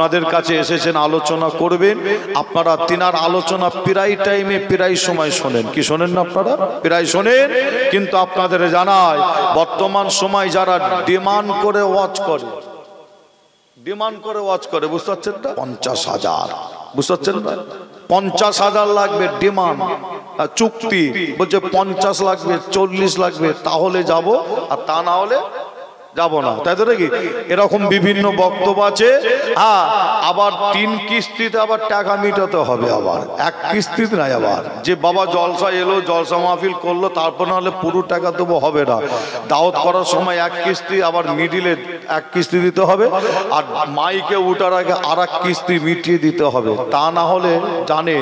আপনাদের কাছে এসেছেন আলোচনা করবেন। আপনারা তিনার আলোচনা প্রায় টাইমে প্রায় সময় শোনেন। কি শোনেন না আপনারা? প্রায় শোনেন। কিন্তু আপনাদের জানায় বর্তমান সময় যারা ডিমান্ড করে ওয়াচ করে, ডিমান্ড করে ওয়াচ করে, বুঝতে পারছেন না? 50,000, বুঝতে পারছেন না? 50,000 লাগবে ডিমান্ড, চুক্তি বলছে 50 লাগবে, 40 লাগবে, তাহলে যাব, আর তা না হলে যাব না। তাই তো নাকি? এরকম বিভিন্ন বক্তব্য আছে। হ্যাঁ, আবার 3 কিস্তিতে আবার টাকা মিটাতে হবে, আবার 1 কিস্তিতে নাই। আবার যে বাবা জলসা এলো, জলসা মাহফিল করলো, তারপর না হলে পুরো টাকা দেবো, হবে না। দাওয়াত করার সময় 1 কিস্তি, আবার মিডিলে 1 কিস্তি দিতে হবে, আর মাইকে উঠার আগে আর 1 কিস্তি মিটিয়ে দিতে হবে। তা না হলে জানে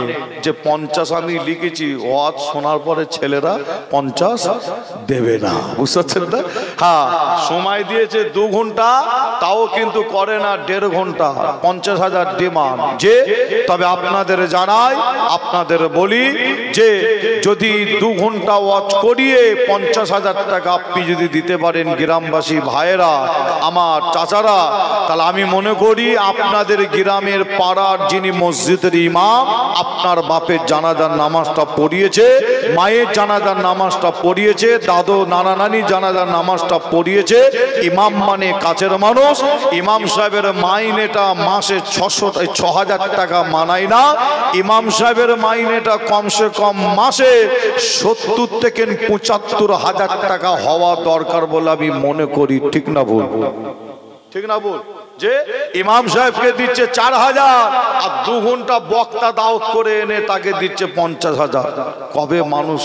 যে 50 আমি লিখেছি, ওয়াজ শোনার পরে ছেলেরা 50 দেবে না, বুঝতে পারছেন না? হ্যাঁ, সময় দিয়েছে 2 ঘন্টা, তাও কিন্তু করে না 1.5 ঘন্টা, 50,000 ডিমান্ড। যে তবে আপনাদের জানাই, আপনাদের বলি যে যদি 2 ঘন্টা ওয়াচ করিয়ে 50,000 টাকা আপনি যদি দিতে পারেন গ্রামবাসী ভাইয়েরা, আমার চাচারা, তাহলে আমি মনে করি আপনাদের গ্রামের পাড়ার যিনি মসজিদের ইমাম, আপনার বাপের জানাজার নামাজটা পড়িয়েছে, মায়ের জানাজার নামাজটা পড়িয়েছে, দাদু নানা নানি জানাজার নামাজটা পড়িয়েছে, ইমাম মানে কাছের মানুষ, ইমাম সাহেবের মাইনেটা মাসে 6,000 টাকা মানায় না। ইমাম সাহেবের মাইনেটা কমসে কম মাসে 70 থেকে 75,000 টাকা হওয়া দরকার বলে আমি মনে করি। ঠিক না ভুল? ঠিক না ভুল? যে ইমাম সাহেবকে দিচ্ছে 4,000, আর 2 ঘন্টা বক্তা দাওয়াত করে এনে তাকে দিচ্ছে 50,000। কবে মানুষ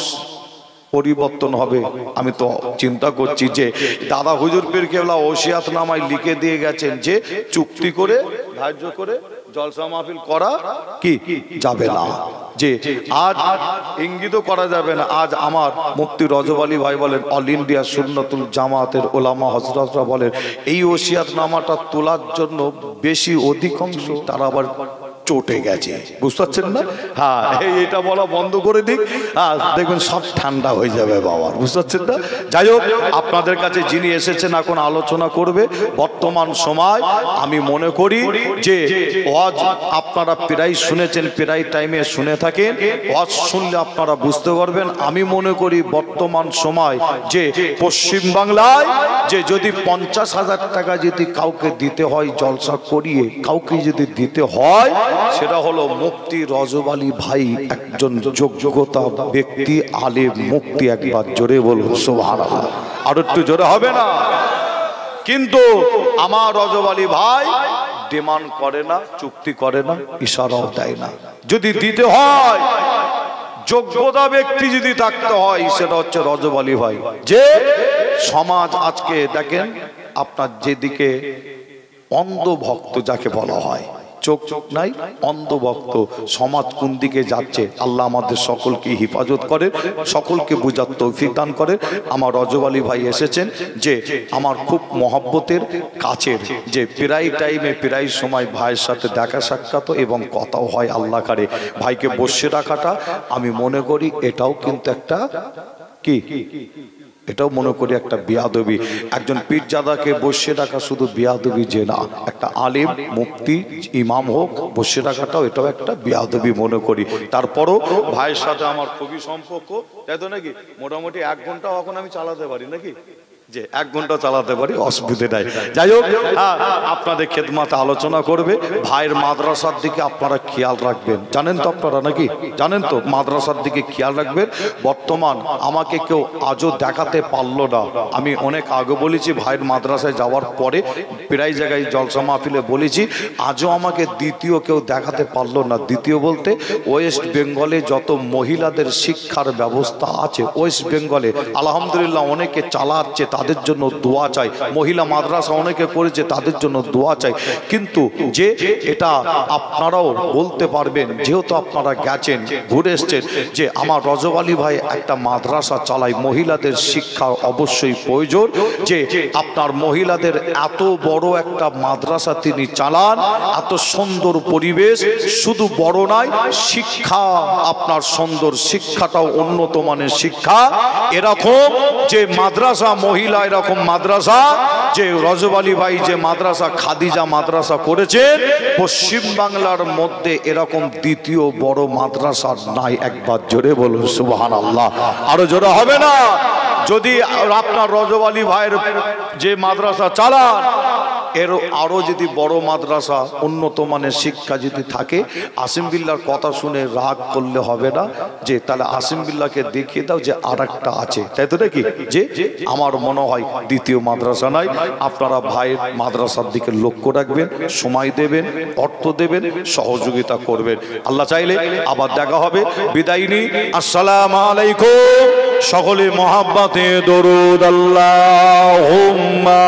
পরিবর্তন হবে? আমি তো চিন্তা করছি যে দাদা হুজুর পীর কেবলা ওসিয়াতনামায় লিখে দিয়ে গেছেন যে চুক্তি করে ধার্য করে জলসা মাহফিল করা কি যাবে না, যে আজ ইঙ্গিত করা যাবে না। আজ আমার মুফতি রজব আলী ভাই বলেন, অল ইন্ডিয়া সুন্নতুল জামাতের ওলামা হযরতরা বলেন, এই ওসিয়াতনামাটা তোলার জন্য বেশি অধিকাংশ তারা আবার চটে গেছে, বুঝতে পারছেন না? হ্যাঁ, এইটা বলা বন্ধ করে দিক, হ্যাঁ, দেখবেন সব ঠান্ডা হয়ে যাবে বাবা, বুঝতে পারছেন না? যাই হোক, আপনাদের কাছে যিনি এসেছেন এখন আলোচনা করবে, বর্তমান সময় আমি মনে করি যে ওয়াজ আপনারা প্রায় শুনেছেন, প্রায় টাইমে শুনে থাকেন, ওয়াজ শুনলে আপনারা বুঝতে পারবেন। আমি মনে করি বর্তমান সময় যে পশ্চিম বাংলায় যে যদি 50,000 টাকা যদি কাউকে দিতে হয় জলসা করিয়ে, কাউকে যদি দিতে হয়, সেটা হলো মুফতি রজব আলী ভাই, একজন যোগ্যতা ব্যক্তি, আলেম মুফতি। একবার জোরে বলুন সুবহানাল্লাহ। আর একটু জোরে হবে না? কিন্তু আমার রজব আলী ভাই ডিমান্ড করে না, চুক্তি করে না, ইশারাও দেয় না। যদি দিতে হয়, যোগ্যতা ব্যক্তি যদি থাকতে হয়, সেটা হচ্ছে রজব আলী ভাই। যে সমাজ আজকে দেখেন, আপনার যেদিকে অন্ধভক্ত যাকে বলা হয়, চোখ নাই, অন্ধভক্ত সমাজ কোন দিকে যাচ্ছে, আল্লাহ আমাদের সকলকে হিফাজত করে, সকলকে বুঝার তৌফিক দান করে। আমার রজব আলী ভাই এসেছেন, যে আমার খুব মহব্বতের কাছের, যে প্রায় টাইমে প্রায় সময় ভাইয়ের সাথে দেখা সাক্ষাৎ এবং কথাও হয়। আল্লাহ করে ভাইকে বসে রাখাটা আমি মনে করি এটাও কিন্তু একটা কি, এটাও মনে করি একটা বিয়াদবি। একজন পীরজাদাকে বসে রাখা শুধু বিয়াদবি যে না, একটা আলেম মুফতি ইমাম হোক বসে রাখাটাও এটাও একটা বিয়াদবি মনে করি। তারপরও ভাইয়ের সাথে আমার খুবই সম্পর্ক, তাই তো নাকি? মোটামুটি 1 ঘন্টাও এখন আমি চালাতে পারি নাকি, যে 1 ঘন্টা চালাতে পারি, অসুবিধে নাই। যাই হোক, আপনাদের খেদমতে আলোচনা করবে। ভাইয়ের মাদ্রাসার দিকে আপনারা খেয়াল রাখবেন, জানেন তো আপনারা নাকি? জানেন তো, মাদ্রাসার দিকে খেয়াল রাখবেন। বর্তমান আমাকে কেউ আজও দেখাতে পারলো না, আমি অনেক আগে বলেছি, ভাইয়ের মাদ্রাসায় যাওয়ার পরে প্রায় জায়গায় জলসা মাহফিলে বলেছি, আজও আমাকে দ্বিতীয় কেউ দেখাতে পারলো না। দ্বিতীয় বলতে ওয়েস্ট বেঙ্গলে যত মহিলাদের শিক্ষার ব্যবস্থা আছে, ওয়েস্ট বেঙ্গলে আলহামদুলিল্লাহ অনেকে চালাচ্ছে, তাদের জন্য দোয়া চাই। মহিলা মাদ্রাসা অনেকে করেছে, তাদের জন্য দোয়া চাই। কিন্তু যে এটা আপনারাও বলতে পারবেন, যেহেতু আপনারা গেছেন, ঘুরে এসছেন, যে আমার রজব আলী ভাই একটা মাদ্রাসা চালায়, মহিলাদের শিক্ষা অবশ্যই প্রয়োজন। যে আপনার মহিলাদের এত বড় একটা মাদ্রাসা তিনি চালান, এত সুন্দর পরিবেশ, শুধু বড় নয়, শিক্ষা আপনার সুন্দর, শিক্ষাটাও উন্নত মানের শিক্ষা। এরকম যে মাদ্রাসা, মহিলা এরকম মাদ্রাসা যে রজব আলী ভাই যে মাদ্রাসা খাদিজা মাদ্রাসা করেছেন, পশ্চিম বাংলার মধ্যে এরকম দ্বিতীয় বড় মাদ্রাসা নাই। একবার জোরে বলুন সুবহানাল্লাহ। আরো জোরে হবে না? যদি আপনার রজব আলী ভাইয়ের যে মাদ্রাসা চালান, এর আরো যদি বড় মাদ্রাসা উন্নত মানের শিক্ষা যদি থাকে, আসিম বিল্লাহর কথা শুনে রাগ করলে হবে না, যে তাহলে আসিম বিল্লাহকে দেখিয়ে দাও যে আর একটা আছে, তাই তো নাকি? যে আমার মনে হয় দ্বিতীয় মাদ্রাসা নাই। আপনারা ভাইয়ের মাদ্রাসার দিকে লক্ষ্য রাখবেন, সময় দেবেন, অর্থ দেবেন, সহযোগিতা করবেন। আল্লাহ চাইলে আবার দেখা হবে। বিদায় নিই। আসসালামু আলাইকুম। সকলে মহাব্বতে দরুদ আল্লাহুম্মা